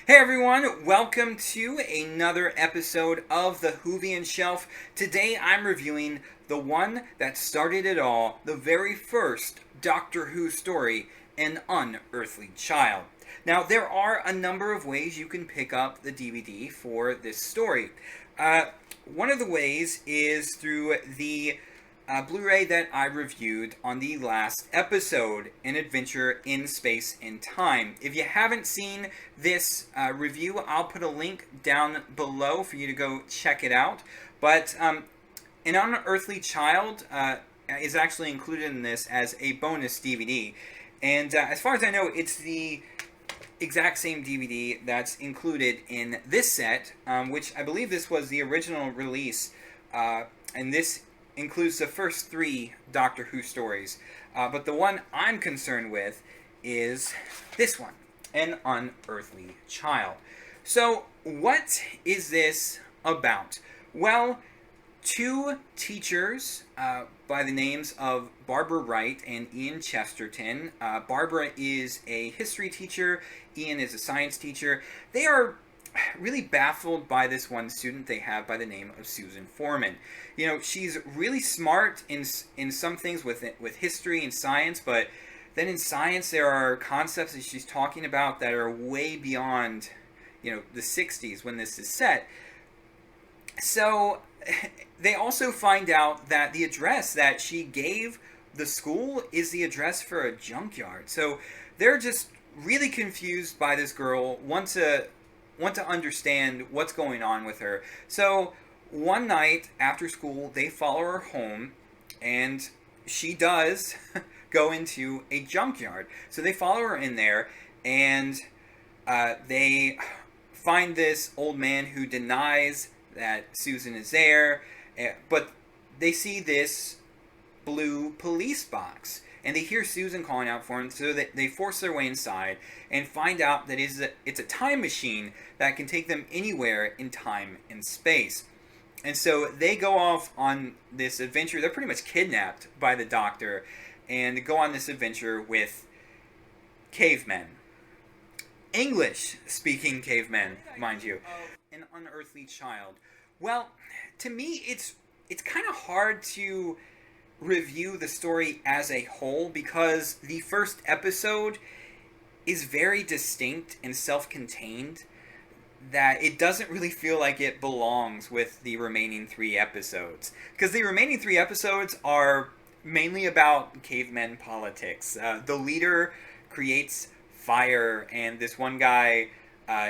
Hey everyone, welcome to another episode of the Whovian Shelf. Today I'm reviewing the one that started it all, the very first Doctor Who story, An Unearthly Child. Now, there are a number of ways you can pick up the DVD for this story. One of the ways is through the Blu-ray that I reviewed on the last episode, An Adventure in Space and Time. If you haven't seen this review, I'll put a link down below for you to go check it out. But An Unearthly Child is actually included in this as a bonus DVD. And as far as I know, it's the exact same DVD that's included in this set, which I believe this was the original release, and this includes the first 3 Doctor Who stories. But the one I'm concerned with is this one, An Unearthly Child. So, what is this about? Well, 2 teachers by the names of Barbara Wright and Ian Chesterton. Barbara is a history teacher, Ian is a science teacher. They are really baffled by this one student they have by the name of Susan Foreman. You know, she's really smart in some things with history and science, but then in science there are concepts that she's talking about that are way beyond, the 60s when this is set. So they also find out that the address that she gave the school is the address for a junkyard. So they're just really confused by this girl, want to understand what's going on with her. So one night after school, they follow her home, and she does go into a junkyard. So they follow her in there, and they find this old man who denies that Susan is there, but they see this blue police box, and they hear Susan calling out for him, so that they force their way inside and find out that it's a time machine that can take them anywhere in time and space. And so they go off on this adventure. They're pretty much kidnapped by the Doctor and go on this adventure with cavemen. English-speaking cavemen, mind you. An Unearthly Child. Well, to me, it's kind of hard to review the story as a whole because the first episode is very distinct and self-contained, that it doesn't really feel like it belongs with the remaining 3 episodes. Because the remaining 3 episodes are mainly about cavemen politics. The leader creates fire, and this one guy,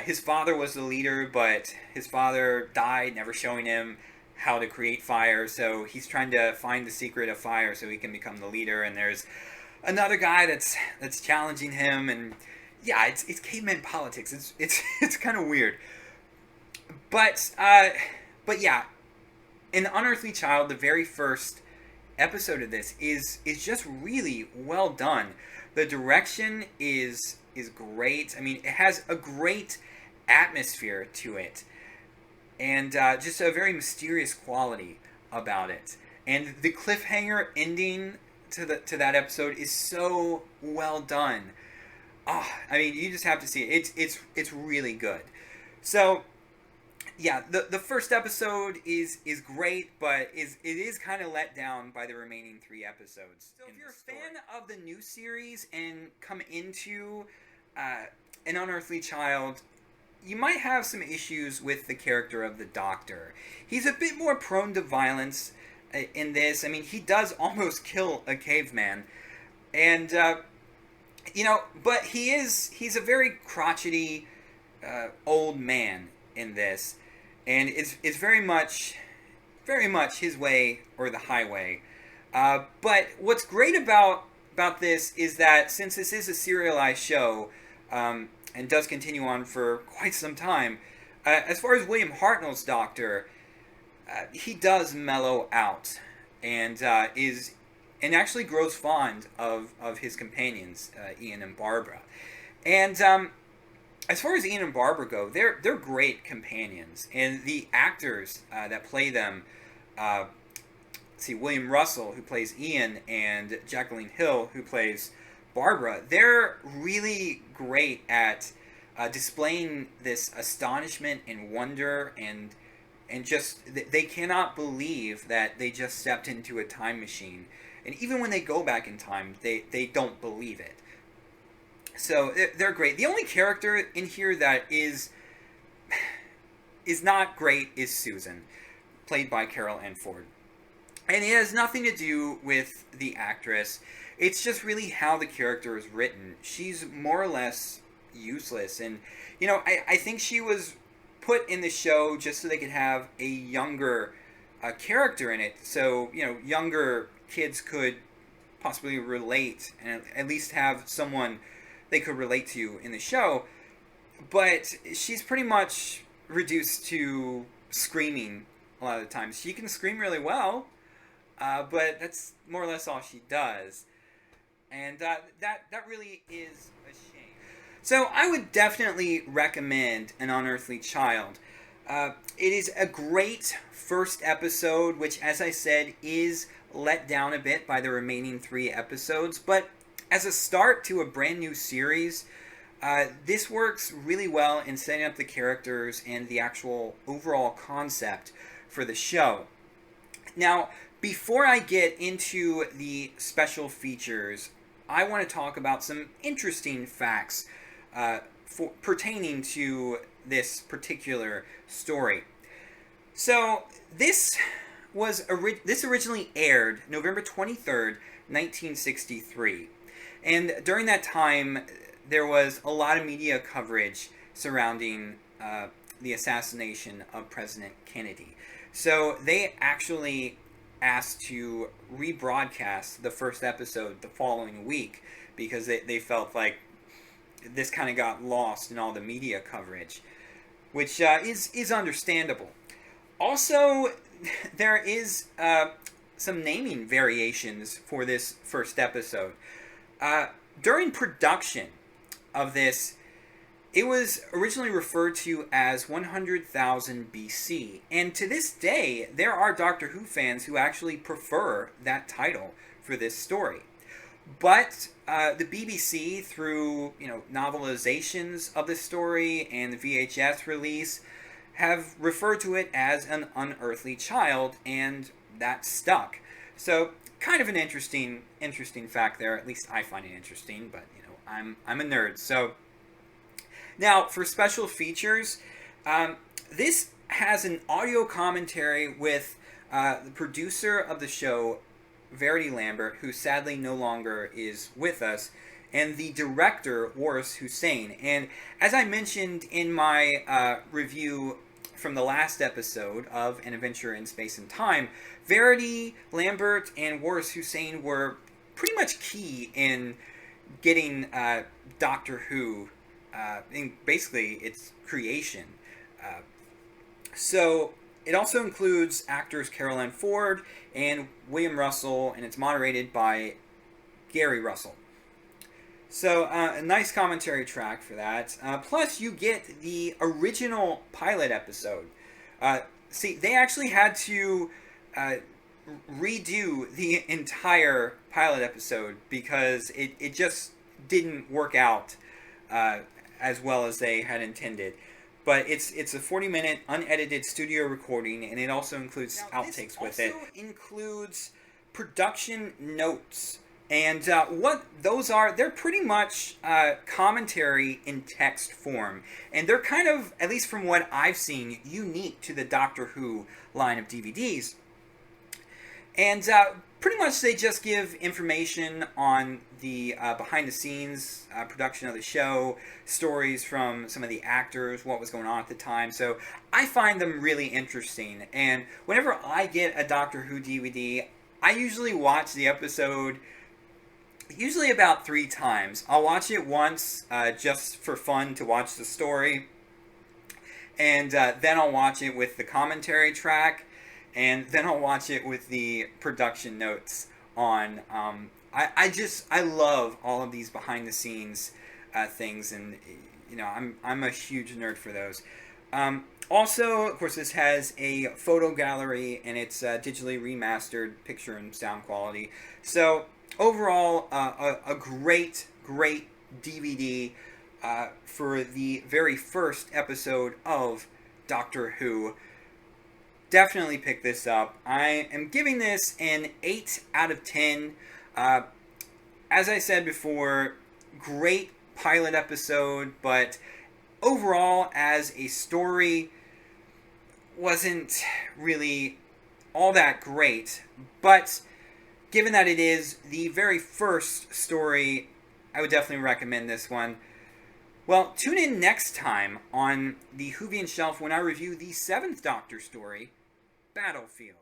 his father was the leader, but his father died, never showing him how to create fire, so he's trying to find the secret of fire so he can become the leader, and there's another guy that's challenging him, and yeah, it's caveman politics. It's kind of weird. But yeah, in Unearthly Child, the very first episode of this is just really well done. The direction is great. I mean, it has a great atmosphere to it, and just a very mysterious quality about it. And the cliffhanger ending to that episode is so well done. Oh, I mean, you just have to see it. It's really good. So, yeah, the first episode is great, but it is kind of let down by the remaining 3 episodes. So if you're a fan of the new series and come into An Unearthly Child, you might have some issues with the character of the Doctor. He's a bit more prone to violence in this. I mean, he does almost kill a caveman, and but he's a very crotchety old man in this, and it's very much his way or the highway. But what's great about this is that since this is a serialized show, and does continue on for quite some time, as far as William Hartnell's Doctor, he does mellow out and actually grows fond of his companions, Ian and Barbara. And as far as Ian and Barbara go, they're great companions, and the actors that play them, William Russell, who plays Ian, and Jacqueline Hill, who plays Barbara, they're really great at displaying this astonishment and wonder, and just they cannot believe that they just stepped into a time machine. And even when they go back in time, they don't believe it. So they're great. The only character in here that is not great is Susan, played by Carol Ann Ford. And it has nothing to do with the actress. It's just really how the character is written. She's more or less useless. And, I think she was put in the show just so they could have a younger character in it. So, younger kids could possibly relate and at least have someone they could relate to in the show. But she's pretty much reduced to screaming a lot of the times. She can scream really well, but that's more or less all she does. And that really is a shame. So I would definitely recommend An Unearthly Child. It is a great first episode, which, as I said, is let down a bit by the remaining 3 episodes. But as a start to a brand new series, this works really well in setting up the characters and the actual overall concept for the show. Now, before I get into the special features, I want to talk about some interesting facts pertaining to this particular story. So, this originally aired November 23rd, 1963. And during that time, there was a lot of media coverage surrounding the assassination of President Kennedy. So they actually asked to rebroadcast the first episode the following week because they felt like this kind of got lost in all the media coverage, which is understandable. Also, there is some naming variations for this first episode. During production of this, it was originally referred to as 100,000 BC, and to this day, there are Doctor Who fans who actually prefer that title for this story. But the BBC, through novelizations of the story and the VHS release, have referred to it as An Unearthly Child, and that stuck. So, kind of an interesting fact there. At least I find it interesting, but I'm a nerd. So now for special features, this has an audio commentary with the producer of the show, Verity Lambert, who sadly no longer is with us, and the director, Waris Hussein. And as I mentioned in my review from the last episode of An Adventure in Space and Time, Verity Lambert and Waris Hussein were pretty much key in getting Doctor Who, in basically its creation. So it also includes actors Carol Ann Ford and William Russell, and it's moderated by Gary Russell. So a nice commentary track for that. Plus, you get the original pilot episode. See, they actually had to redo the entire pilot episode because it just didn't work out as well as they had intended. But it's a 40-minute unedited studio recording, and it also includes outtakes with it. It also includes production notes. And what those are, they're pretty much commentary in text form. And they're kind of, at least from what I've seen, unique to the Doctor Who line of DVDs. And pretty much they just give information on the behind-the-scenes production of the show, stories from some of the actors, what was going on at the time. So I find them really interesting. And whenever I get a Doctor Who DVD, I usually watch the episode usually about 3 times. I'll watch it once just for fun to watch the story. And then I'll watch it with the commentary track. And then I'll watch it with the production notes on. I love all of these behind the scenes things, and I'm a huge nerd for those. Also, of course, this has a photo gallery, and it's digitally remastered picture and sound quality. So overall, a great DVD. for the very first episode of Doctor Who. Definitely pick this up. I am giving this an 8 out of 10. As I said before, great pilot episode, but overall, as a story, wasn't really all that great. But given that it is the very first story, I would definitely recommend this one. Well, tune in next time on the Whovian Shelf when I review the 7th Doctor story, Battlefield.